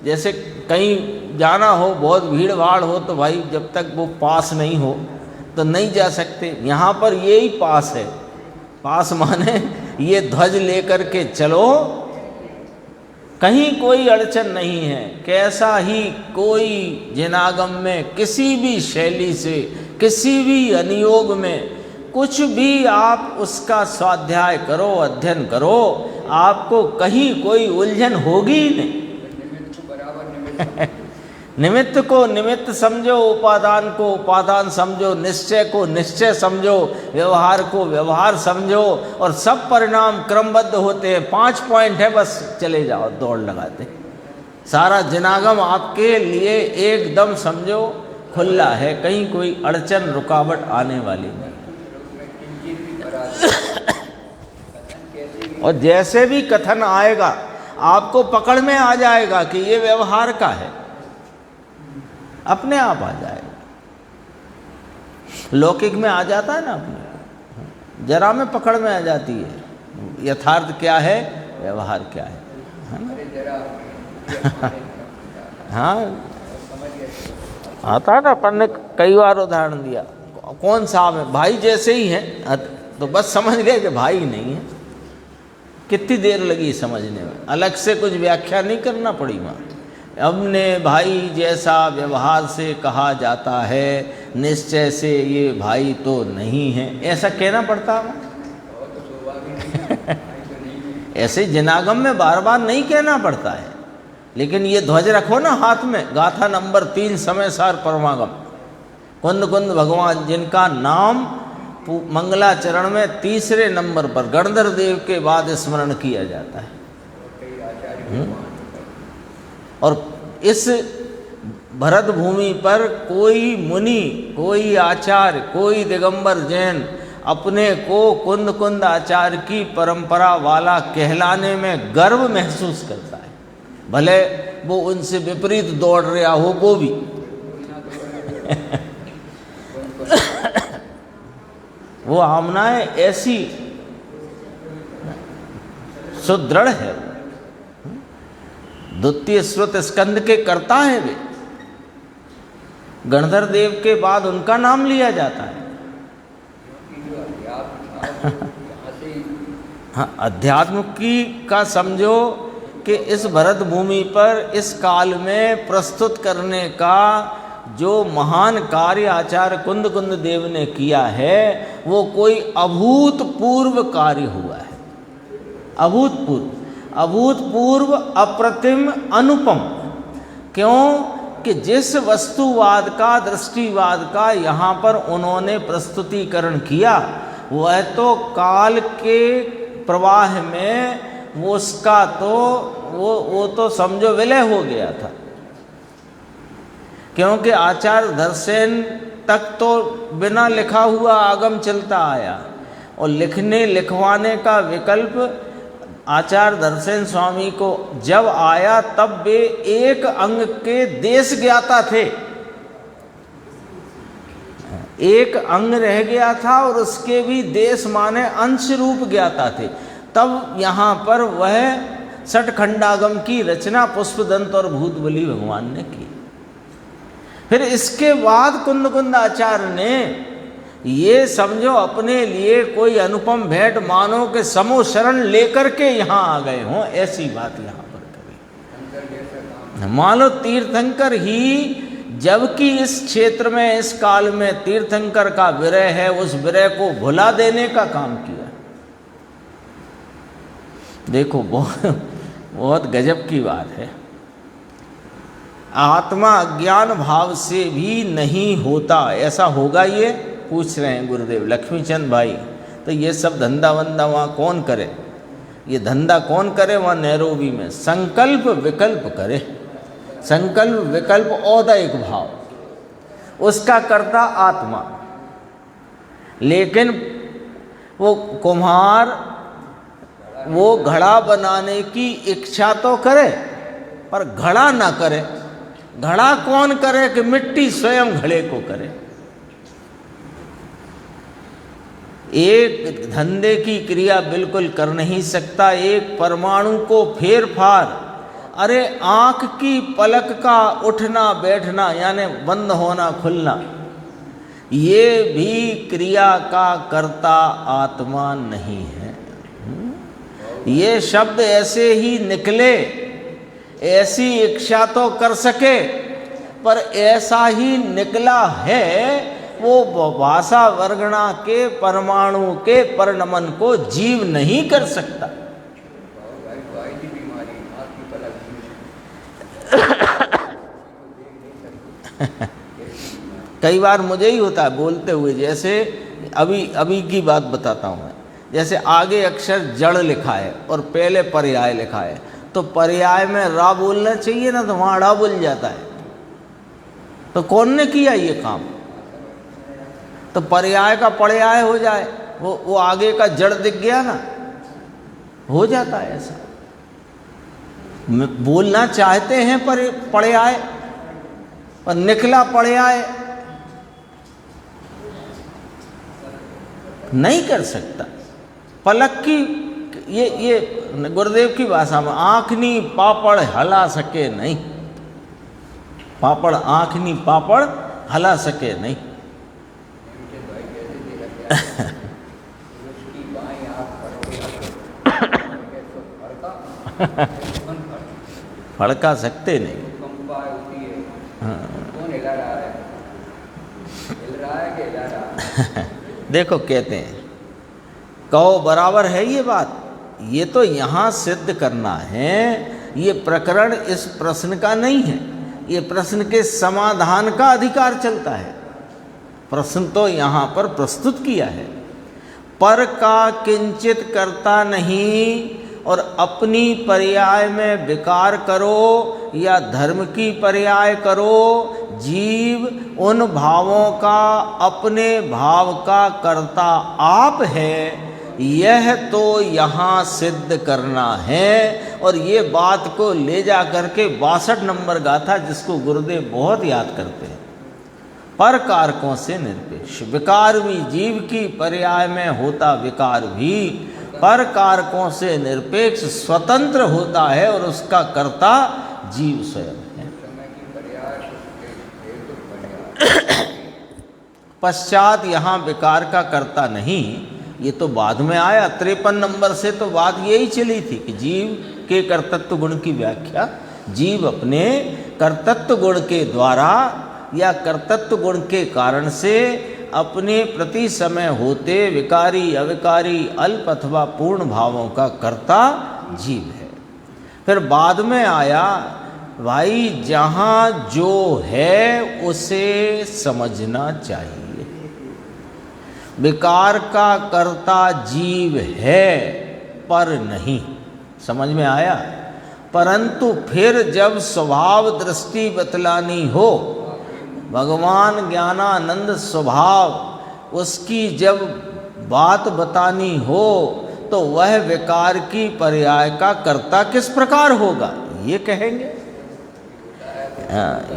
जैसे कहीं जाना हो, बहुत भीड़ भाड़ हो, तो भाई जब तक वो पास नहीं हो तो नहीं जा सकते। यहाँ पर ये ही पास है। पास माने ये ध्वज लेकर के चलो कहीं कोई अड़चन नहीं है। कैसा ही कोई जिनागम में किसी भी शैली से, किसी भी अनुयोग में कुछ भी आप उसका स्वाध्याय करो, अध्ययन करो, आपको कहीं कोई उलझन होगी ही नहीं। निमित्त को निमित्त समझो, उपादान को उपादान समझो, निश्चय को निश्चय समझो, व्यवहार को व्यवहार समझो, और सब परिणाम क्रमबद्ध होते हैं। 5 पॉइंट है, बस चले जाओ दौड़ लगाते। सारा जिनागम आपके लिए एकदम समझो खुला है, कहीं कोई अड़चन रुकावट आने वाली नहीं। और जैसे भी कथन आएगा आपको पकड़ में आ जाएगा कि ये व्यवहार का है, अपने आप आ जाएगा। लौकिक में आ जाता है ना, अपने जरा में पकड़ में आ जाती है यथार्थ क्या है, व्यवहार क्या है ना? हाँ, आता है ना, अपन ने कई बार उदाहरण दिया। कौन साहब है, भाई जैसे ही हैं, तो बस समझ गए कि भाई नहीं है। कितनी देर लगी समझने में, अलग से कुछ व्याख्या नहीं करना पड़ी वहाँ। हमने भाई जैसा व्यवहार से कहा जाता है, निश्चय से ये भाई तो नहीं है, ऐसा कहना पड़ता है। ऐसे जिनागम में बार बार नहीं कहना पड़ता है, लेकिन ये ध्वज रखो ना हाथ में, गाथा नंबर 3 समय सार परमागम, कुंद कुंद भगवान, जिनका नाम मंगलाचरण में तीसरे नंबर पर गणधर देव के बाद स्मरण किया जाता है। और इस भरत भूमि पर कोई मुनि, कोई आचार्य, कोई दिगंबर जैन अपने को कुंद कुंद आचार्य की परंपरा वाला कहलाने में गर्व महसूस करता है, भले वो उनसे विपरीत दौड़ रहा हो वो भी। वो आमनाएं ऐसी सुदृढ़ है, द्वितीय श्रुत स्कंद के कर्ता है वे। गणधर देव के बाद उनका नाम लिया जाता है। हाँ, अध्यात्म की का समझो कि इस भरत भूमि पर इस काल में प्रस्तुत करने का जो महान कार्य आचार्य कुंद कुंद देव ने किया है, वो कोई अभूतपूर्व कार्य हुआ है। अभूतपूर्व, अप्रतिम, अनुपम। क्यों कि जिस वस्तुवाद का, दृष्टिवाद का यहाँ पर उन्होंने प्रस्तुतिकरण किया, वह तो काल के प्रवाह में वो उसका तो वो तो समझो विलय हो गया था। क्योंकि आचार्य धरसेन तक तो बिना लिखा हुआ आगम चलता आया, और लिखने लिखवाने का विकल्प आचार्य धरसेन स्वामी को जब आया तब वे एक अंग के देश ज्ञाता थे। एक अंग रह गया था और उसके भी देश माने अंश रूप ज्ञाता थे। तब यहाँ पर वह सठखंडागम की रचना पुष्पदंत और भूतबली भगवान ने की। फिर इसके बाद कुंद कुंद आचार्य ने ये समझो अपने लिए कोई अनुपम भेंट मानो के समो शरण लेकर के यहाँ आ गए हों, ऐसी बात यहाँ पर करें। मानो तीर्थंकर ही, जबकि इस क्षेत्र में इस काल में तीर्थंकर का विरह है, उस विरह को भुला देने का काम किया। देखो बहुत गजब की बात है। आत्मा अज्ञान भाव से भी नहीं होता, ऐसा होगा ये पूछ रहे हैं गुरुदेव लक्ष्मीचंद भाई। तो ये सब धंधा वंदा वहाँ कौन करे? ये धंधा कौन करे? वहाँ नैरोबी में संकल्प विकल्प करे। संकल्प विकल्प औदैहिक भाव, उसका करता आत्मा। लेकिन वो कुम्हार वो घड़ा बनाने की इच्छा तो करे, पर घड़ा ना करे। घड़ा कौन करे? कि मिट्टी स्वयं घड़े को करे। एक धंधे की क्रिया बिल्कुल कर नहीं सकता, एक परमाणु को फेर फार, अरे आँख की पलक का उठना बैठना यानी बंद होना खुलना, ये भी क्रिया का कर्ता आत्मा नहीं है। ये शब्द ऐसे ही निकले ऐसी इच्छा तो कर सके, पर ऐसा ही निकला है वो भाषा वर्गणा के परमाणु के परिणमन को जीव नहीं कर सकता। कई बार मुझे ही होता है बोलते हुए, जैसे अभी की बात बताता हूँ मैं। जैसे आगे अक्षर जड़ लिखा है और पहले पर्याय लिखा है, तो पर्याय में रा बोलना चाहिए ना, तो वहाँ ड़ा बोल जाता है। तो कौन ने किया ये काम? तो पर्याय का पर्याय हो जाए, वो आगे का जड़ दिख गया ना, हो जाता है ऐसा। बोलना चाहते हैं पर पर्याय, पर निकला पर्याय नहीं कर सकता। पलक की ये गुरुदेव की भाषा में आँखनी पापड़ हला सके नहीं, पापड़ आँखनी पापड़ हला सके नहीं। फड़का सकते नहीं। देखो कहते हैं, कहो बराबर है ये बात, ये तो यहाँ सिद्ध करना है। ये प्रकरण इस प्रश्न का नहीं है, ये प्रश्न के समाधान का अधिकार चलता है। प्रश्न तो यहाँ पर प्रस्तुत किया है, पर का किंचित करता नहीं, और अपनी पर्याय में विकार करो या धर्म की पर्याय करो, जीव उन भावों का अपने भाव का कर्ता आप है, यह तो यहाँ सिद्ध करना है। और ये बात को ले जा करके 62 नंबर गाथा, जिसको गुरुदेव बहुत याद करते हैं, पर कारकों से निरपेक्ष। विकार भी जीव की पर्याय में होता, विकार भी पर कारकों से निरपेक्ष स्वतंत्र होता है, और उसका कर्ता जीव स्वयं है। पश्चात यहाँ विकार का कर्ता नहीं, ये तो बाद में आया। 53 नंबर से तो बात यही चली थी कि जीव के कर्तृत्व गुण की व्याख्या, जीव अपने कर्तृत्व गुण के द्वारा या कर्तृत्व गुण के कारण से अपने प्रति समय होते विकारी अविकारी अल्प अथवा पूर्ण भावों का कर्ता जीव है। फिर बाद में आया, भाई जहाँ जो है उसे समझना चाहिए। विकार का कर्ता जीव है पर नहीं, समझ में आया। परंतु फिर जब स्वभाव दृष्टि बतलानी हो, भगवान ज्ञानानंद स्वभाव, उसकी जब बात बतानी हो, तो वह विकार की पर्याय का कर्ता किस प्रकार होगा ये कहेंगे।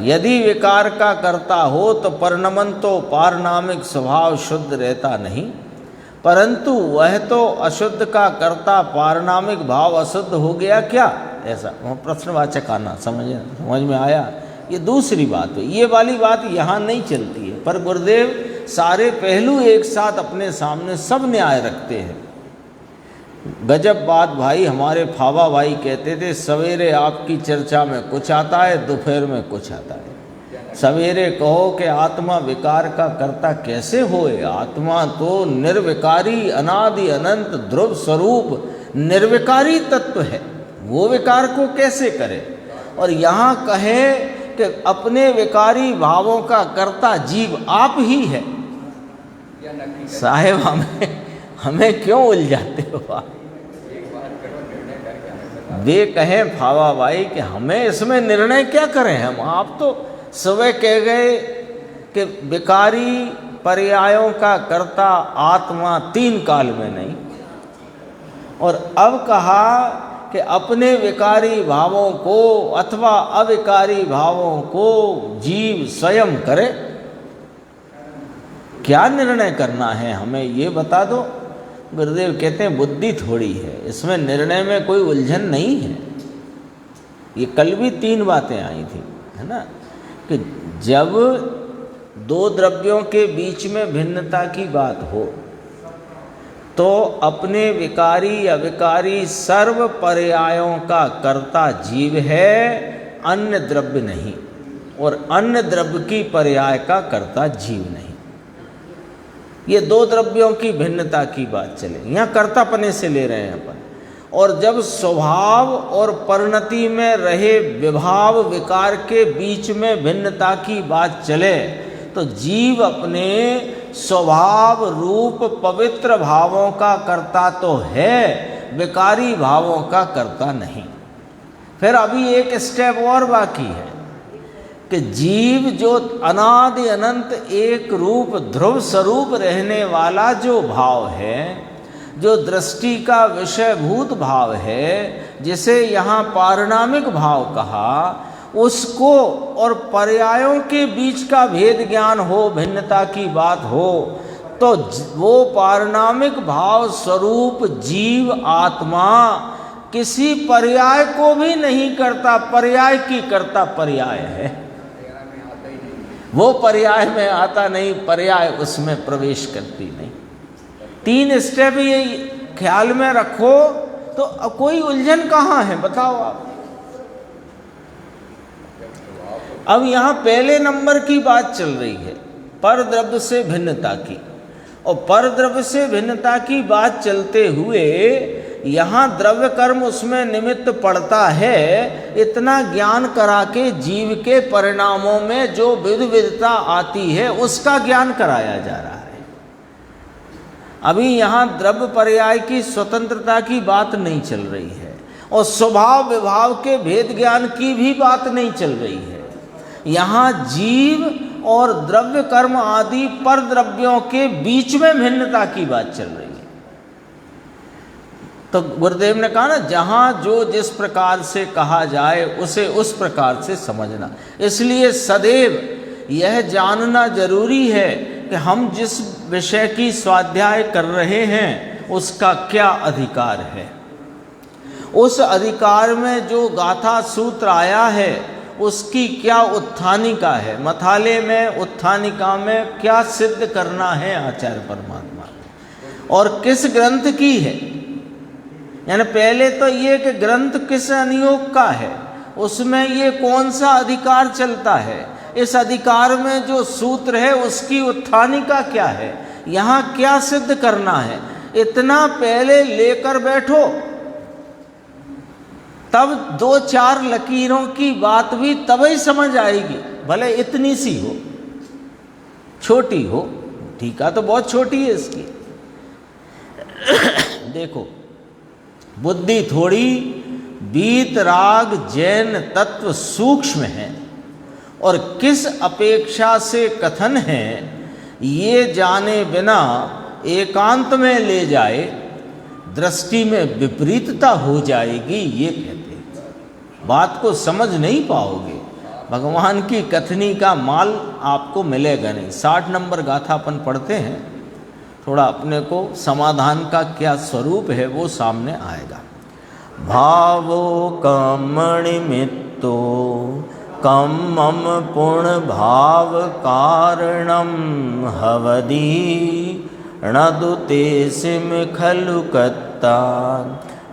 यदि विकार का कर्ता हो तो परिणमन तो पारनामिक स्वभाव शुद्ध रहता नहीं, परंतु वह तो अशुद्ध का कर्ता पारनामिक भाव अशुद्ध हो गया क्या? ऐसा प्रश्नवाचक आना समझ में आया। ये दूसरी बात है, ये वाली बात यहाँ नहीं चलती है, पर गुरुदेव सारे पहलू एक साथ अपने सामने सब न्याय रखते हैं। गजब बात भाई, हमारे फावा भाई कहते थे, सवेरे आपकी चर्चा में कुछ आता है, दोपहर में कुछ आता है। सवेरे कहो कि आत्मा विकार का कर्ता कैसे होए, आत्मा तो निर्विकारी अनादि अनंत ध्रुव स्वरूप निर्विकारी तत्व है, वो विकार को कैसे करे। और यहाँ कहे कि अपने विकारी भावों का कर्ता जीव आप ही है। साहेब हमें क्यों उलझाते हो आप? वे कहें फावा भाई कि हमें इसमें निर्णय क्या करें हम, आप तो सुबह कह गए कि विकारी पर्यायों का कर्ता आत्मा तीन काल में नहीं, और अब कहा कि अपने विकारी भावों को अथवा अविकारी भावों को जीव स्वयं करे। क्या निर्णय करना है हमें ये बता दो। गुरुदेव कहते हैं बुद्धि थोड़ी है, इसमें निर्णय में कोई उलझन नहीं है। ये कल भी तीन बातें आई थी, है ना, कि जब दो द्रव्यों के बीच में भिन्नता की बात हो तो अपने विकारी अविकारी सर्व पर्यायों का कर्ता जीव है, अन्य द्रव्य नहीं, और अन्य द्रव्य की पर्याय का कर्ता जीव नहीं। ये दो द्रव्यों की भिन्नता की बात चले, यहाँ कर्तापने से ले रहे हैं अपन। और जब स्वभाव और परिणति में रहे विभाव विकार के बीच में भिन्नता की बात चले, तो जीव अपने स्वभाव रूप पवित्र भावों का कर्ता तो है, विकारी भावों का कर्ता नहीं। फिर अभी एक स्टेप और बाकी है कि जीव जो अनादि अनंत एक रूप ध्रुव स्वरूप रहने वाला जो भाव है, जो दृष्टि का विषयभूत भाव है, जिसे यहाँ पारिणामिक भाव कहा, उसको और पर्यायों के बीच का भेद ज्ञान हो, भिन्नता की बात हो, तो वो पारिणामिक भाव स्वरूप जीव आत्मा किसी पर्याय को भी नहीं करता, पर्याय की करता पर्याय है। वो पर्याय में आता नहीं, पर्याय उसमें प्रवेश करती नहीं। तीन स्टेप ये ख्याल में रखो तो कोई उलझन कहाँ है, बताओ आप। अब यहाँ पहले नंबर की बात चल रही है पर द्रव्य से भिन्नता की, और पर द्रव्य से भिन्नता की बात चलते हुए यहाँ द्रव्य कर्म उसमें निमित्त पड़ता है, इतना ज्ञान करा के जीव के परिणामों में जो विविधता आती है उसका ज्ञान कराया जा रहा है। अभी यहाँ द्रव्य पर्याय की स्वतंत्रता की बात नहीं चल रही है, और स्वभाव विभाव के भेद ज्ञान की भी बात नहीं चल रही है। यहाँ जीव और द्रव्य कर्म आदि पर द्रव्यों के बीच में भिन्नता की बात चल रही है। तो गुरुदेव ने कहा ना, जहाँ जो जिस प्रकार से कहा जाए उसे उस प्रकार से समझना। इसलिए सदैव यह जानना जरूरी है कि हम जिस विषय की स्वाध्याय कर रहे हैं उसका क्या अधिकार है, उस अधिकार में जो गाथा सूत्र आया है उसकी क्या उत्थानिका है, मथाले में उत्थानिका में क्या सिद्ध करना है आचार्य परमात्मा, और किस ग्रंथ की है। यानी पहले तो ये कि ग्रंथ किस अनुयोग का है, उसमें ये कौन सा अधिकार चलता है, इस अधिकार में जो सूत्र है उसकी उत्थानिका क्या है, यहाँ क्या सिद्ध करना है, इतना पहले लेकर बैठो, तब दो चार लकीरों की बात भी तभी समझ आएगी। भले इतनी सी हो, छोटी हो, टीका तो बहुत छोटी है इसकी। देखो, बुद्धि थोड़ी बीत राग जैन तत्व सूक्ष्म है, और किस अपेक्षा से कथन है ये जाने बिना एकांत में ले जाए, दृष्टि में विपरीतता हो जाएगी, ये कहते हैं। बात को समझ नहीं पाओगे, भगवान की कथनी का माल आपको मिलेगा नहीं। 60 नंबर गाथा अपन पढ़ते हैं, थोड़ा अपने को समाधान का क्या स्वरूप है वो सामने आएगा। भावो कमणिमित्तो कम्मम पूर्ण भाव कारणम हवदी णदुते सिम खलु कत्ता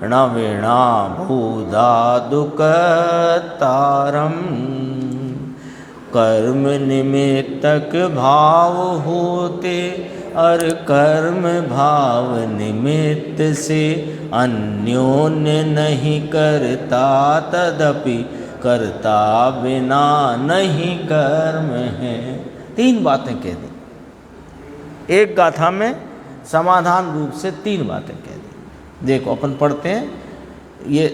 न वीणा भूदा दुकतारम। कर्म निमित्तक भाव होते और कर्म भाव निमित्त से अन्योन्य नहीं करता, तदपि करता बिना नहीं कर्म है। 3 बातें कह दी एक गाथा में, समाधान रूप से 3 बातें कह दी। देखो अपन पढ़ते हैं, ये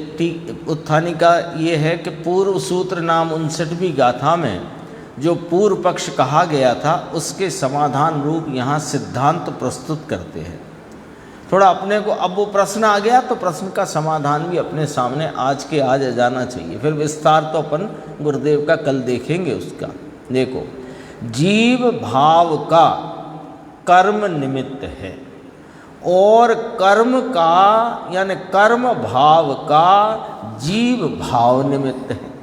उत्थानिका ये है कि पूर्व सूत्र नाम 59वीं गाथा में जो पूर्व पक्ष कहा गया था उसके समाधान रूप यहाँ सिद्धांत प्रस्तुत करते हैं। थोड़ा अपने को, अब वो प्रश्न आ गया तो प्रश्न का समाधान भी अपने सामने आज के आज आ जाना चाहिए। फिर विस्तार तो अपन गुरुदेव का कल देखेंगे उसका। देखो, जीव भाव का कर्म निमित्त है, और कर्म का यानी कर्म भाव का जीव भाव निमित्त है।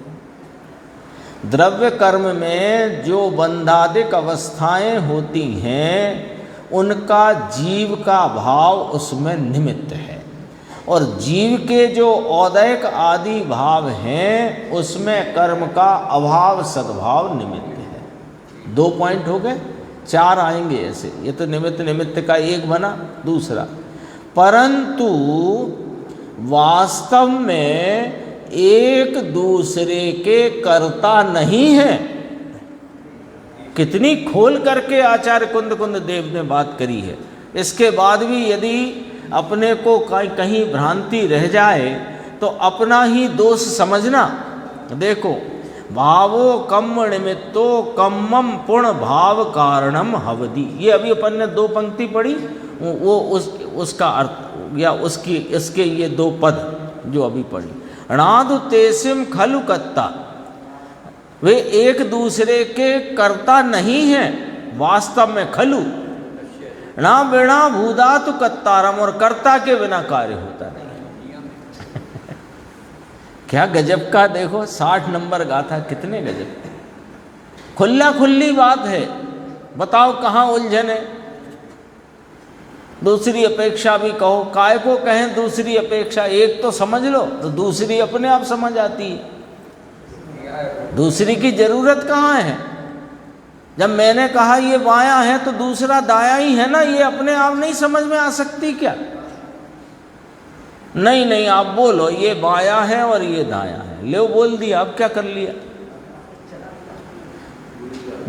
द्रव्य कर्म में जो बंधादिक अवस्थाएं होती हैं उनका जीव का भाव उसमें निमित्त है, और जीव के जो औदैक आदि भाव हैं उसमें कर्म का अभाव सद्भाव निमित्त है। 2 पॉइंट हो गए, 4 आएंगे ऐसे। ये तो निमित्त निमित्त का एक बना। दूसरा, परंतु वास्तव में एक दूसरे के कर्ता नहीं है। कितनी खोल करके आचार्य कुंद कुंद देव ने बात करी है। इसके बाद भी यदि अपने को कहीं भ्रांति रह जाए तो अपना ही दोष समझना। देखो, भावो कम्म निमित्तो कम्मम पुण्य भाव कारणम हवदी, ये अभी अपन ने 2 पंक्ति पढ़ी, वो उसका अर्थ या इसके ये 2 पद जो अभी पढ़ी। णादु तेसिम खलु कत्ता, वे एक दूसरे के कर्ता नहीं हैं वास्तव में। खलु ना बिना भूदातु कत्तारम, और कर्ता के बिना कार्य होता नहीं। क्या गजब का, देखो 60 नंबर गाथा, कितने गजब। खुल्ला खुल्ली बात है, बताओ कहाँ उलझन है। दूसरी अपेक्षा भी कहो, काय को कहें दूसरी अपेक्षा, एक तो समझ लो तो दूसरी अपने आप समझ आती है। दूसरी की जरूरत कहाँ है। जब मैंने कहा ये बायां है तो दूसरा दायां ही है ना, ये अपने आप नहीं समझ में आ सकती क्या? नहीं नहीं, आप बोलो ये बायां है और ये दायां है, ले बोल दिया, अब क्या कर लिया।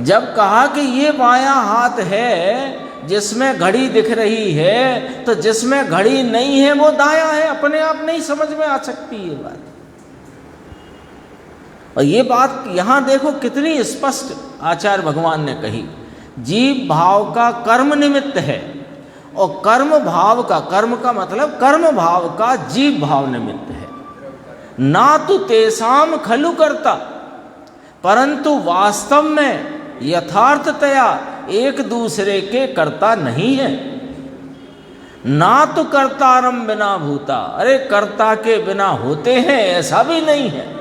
जब कहा कि ये बायां हाथ है जिसमें घड़ी दिख रही है, तो जिसमें घड़ी नहीं है वो दायां है, अपने आप नहीं समझ में आ सकती ये बात। और ये बात यहाँ देखो कितनी स्पष्ट आचार्य भगवान ने कही। जीव भाव का कर्म निमित्त है, और कर्म भाव का, कर्म का मतलब कर्म भाव का जीव भाव निमित्त है। ना तो तेसाम खलु करता, परंतु वास्तव में यथार्थतया एक दूसरे के कर्ता नहीं है। ना तो कर्तारम बिना भूता, अरे कर्ता के बिना होते हैं ऐसा भी नहीं है।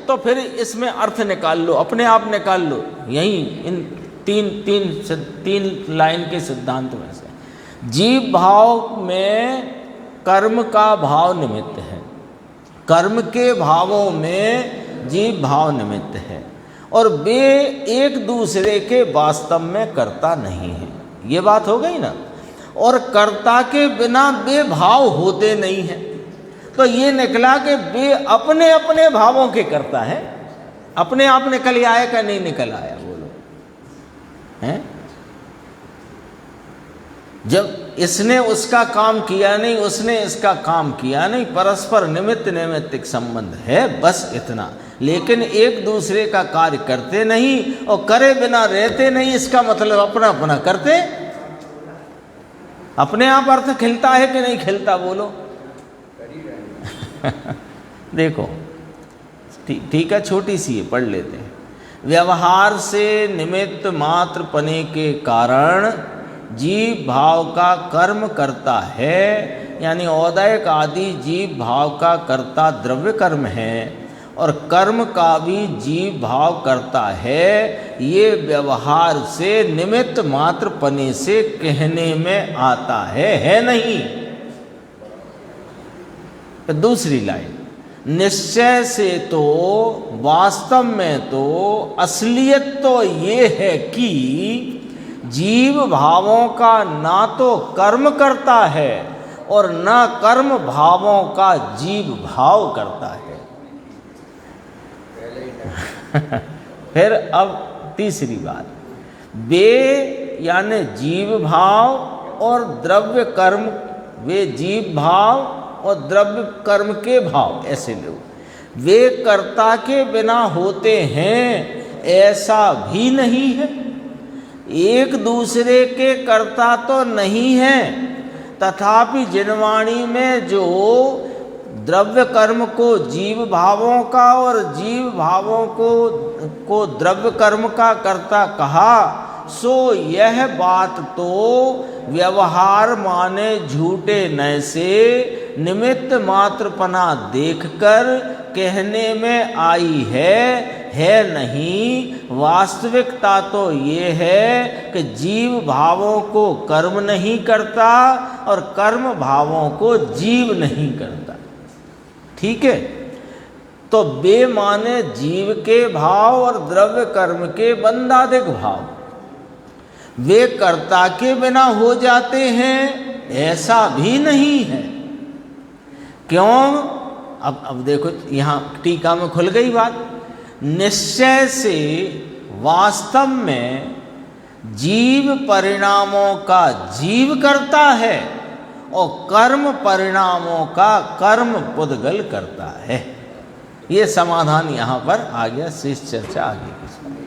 तो फिर इसमें अर्थ निकाल लो, अपने आप निकाल लो, यही इन तीन लाइन के सिद्धांत में से। जीव भाव में कर्म का भाव निमित्त है, कर्म के भावों में जीव भाव निमित्त है, और वे एक दूसरे के वास्तव में कर्ता नहीं है। ये बात हो गई ना। और कर्ता के बिना वे भाव होते नहीं हैं, तो ये निकला कि वे अपने अपने भावों के कर्ता है। अपने आप निकल आया क्या नहीं निकल आया, बोलो हैं? जब इसने उसका काम किया नहीं, उसने इसका काम किया नहीं, परस्पर निमित्त नैमित्तिक संबंध है, बस इतना। लेकिन एक दूसरे का कार्य करते नहीं और करे बिना रहते नहीं, इसका मतलब अपना अपना करते। अपने आप अर्थ खिलता है कि नहीं खिलता, बोलो। देखो ठीक है, छोटी सी है, पढ़ लेते हैं। व्यवहार से निमित्त मात्र पने के कारण जीव भाव का कर्म करता है, यानी औदैक आदि जीव भाव का कर्ता द्रव्य कर्म है, और कर्म का भी जीव भाव करता है। ये व्यवहार से निमित्त मात्र पने से कहने में आता है नहीं। दूसरी लाइन, निश्चय से तो वास्तव में तो असलियत तो ये है कि जीव भावों का ना तो कर्म करता है और ना कर्म भावों का जीव भाव करता है। फिर अब तीसरी बात, वे यानी जीव भाव और द्रव्य कर्म, वे जीव भाव और द्रव्य कर्म के भाव, ऐसे लो, वे कर्ता के बिना होते हैं ऐसा भी नहीं है। एक दूसरे के कर्ता तो नहीं है, तथापि जिनवाणी में जो द्रव्य कर्म को जीव भावों का और जीव भावों को द्रव्य कर्म का कर्ता कहा, सो यह बात तो व्यवहार माने झूठे नय से निमित्त मात्रपना देखकर कहने में आई है है नहीं। वास्तविकता तो ये है कि जीव भावों को कर्म नहीं करता और कर्म भावों को जीव नहीं करता। ठीक है, तो बेमाने जीव के भाव और द्रव्य कर्म के बंधादिक भाव वे कर्ता के बिना हो जाते हैं, ऐसा भी नहीं है। क्यों? अब देखो यहाँ टीका में खुल गई बात। निश्चय से वास्तव में जीव परिणामों का जीव करता है और कर्म परिणामों का कर्म पुद्गल करता है। ये समाधान यहाँ पर आ गया। शेष चर्चा आगे की।